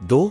2.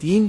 3.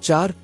4.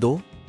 2: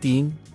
3: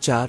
4: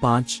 5: